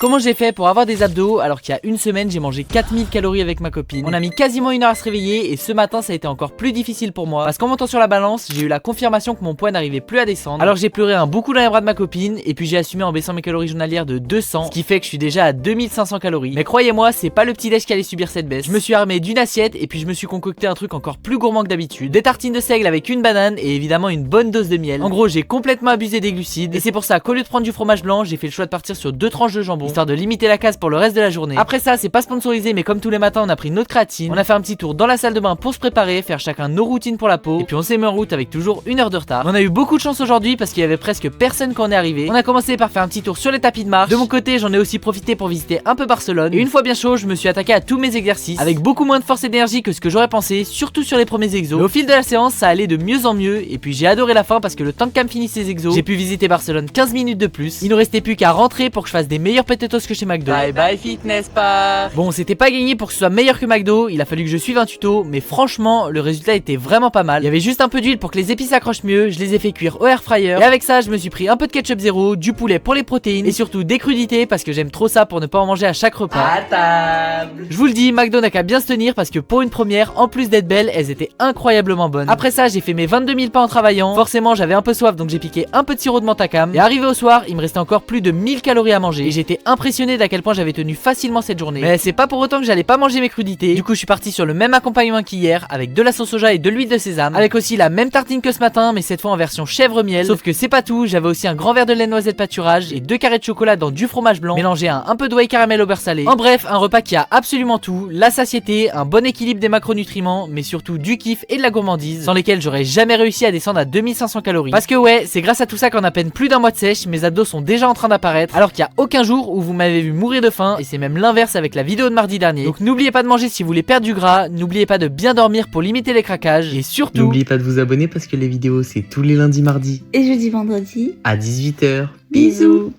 Comment j'ai fait pour avoir des abdos alors qu'il y a une semaine j'ai mangé 4000 calories avec ma copine? On a mis quasiment 1 heure à se réveiller et ce matin ça a été encore plus difficile pour moi parce qu'en montant sur la balance j'ai eu la confirmation que mon poids n'arrivait plus à descendre. Alors j'ai pleuré un beaucoup dans les bras de ma copine et puis j'ai assumé en baissant mes calories journalières de 200, ce qui fait que je suis déjà à 2500 calories. Mais croyez-moi, c'est pas le petit déj qui allait subir cette baisse. Je me suis armé d'une assiette et puis je me suis concocté un truc encore plus gourmand que d'habitude. Des tartines de seigle avec une banane et évidemment une bonne dose de miel. En gros j'ai complètement abusé des glucides et c'est pour ça qu'au lieu de prendre du fromage blanc j'ai fait le choix de partir sur 2 tranches de jambon histoire de limiter la casse pour le reste de la journée. Après ça c'est pas sponsorisé mais comme tous les matins on a pris notre créatine, on a fait un petit tour dans la salle de bain pour se préparer, faire chacun nos routines pour la peau et puis on s'est mis en route avec toujours 1 heure de retard. On a eu beaucoup de chance aujourd'hui parce qu'il y avait presque personne quand on est arrivé. On a commencé par faire un petit tour sur les tapis de marche. De mon côté j'en ai aussi profité pour visiter un peu Barcelone et une fois bien chaud je me suis attaqué à tous mes exercices avec beaucoup moins de force et d'énergie que ce que j'aurais pensé, surtout sur les premiers exos. Mais au fil de la séance ça allait de mieux en mieux et puis j'ai adoré la fin parce que le temps que Cam finisse ses exos, j'ai pu visiter Barcelone 15 minutes de plus. Il ne restait plus qu'à rentrer pour que je fasse des meilleurs potatoes que chez McDo. Bye bye Fitness Park. Bon c'était pas gagné pour que ce soit meilleur que McDo, il a fallu que je suive un tuto mais franchement le résultat était vraiment pas mal. Il y avait juste un peu d'huile pour que les épices accrochent mieux, je les ai fait cuire au air fryer et avec ça je me suis pris un peu de ketchup zéro, du poulet pour les protéines et surtout des crudités parce que j'aime trop ça pour ne pas en manger à chaque repas. À table. Je vous le dis, McDo n'a qu'à bien se tenir parce que pour une première, en plus d'être belles, elles étaient incroyablement bonnes. Après ça j'ai fait mes 22 000 pas en travaillant, forcément j'avais un peu soif donc j'ai piqué un peu de sirop de menthe à Cam et arrivé au soir il me restait encore plus de 1000 calories à manger et j'étais impressionné d'à quel point j'avais tenu facilement cette journée. Mais c'est pas pour autant que j'allais pas manger mes crudités, du coup je suis parti sur le même accompagnement qu'hier avec de la sauce soja et de l'huile de sésame, avec aussi la même tartine que ce matin mais cette fois en version chèvre miel. Sauf que c'est pas tout, j'avais aussi un grand verre de lait noisette pâturage et 2 carrés de chocolat dans du fromage blanc mélangé à un peu de whey caramel au beurre salé. En bref, un repas qui a absolument tout, la satiété, un bon équilibre des macronutriments mais surtout du kiff et de la gourmandise sans lesquels j'aurais jamais réussi à descendre à 2500 calories. Parce que ouais, c'est grâce à tout ça qu'en à peine plus d'un mois de sèche, mes abdos sont déjà en train d'apparaître alors qu'il y a aucun jour où vous m'avez vu mourir de faim et c'est même l'inverse avec la vidéo de mardi dernier. Donc n'oubliez pas de manger si vous voulez perdre du gras, n'oubliez pas de bien dormir pour limiter les craquages et surtout n'oubliez pas de vous abonner parce que les vidéos c'est tous les lundis, mardis et jeudi, vendredi à 18 h. Bisous.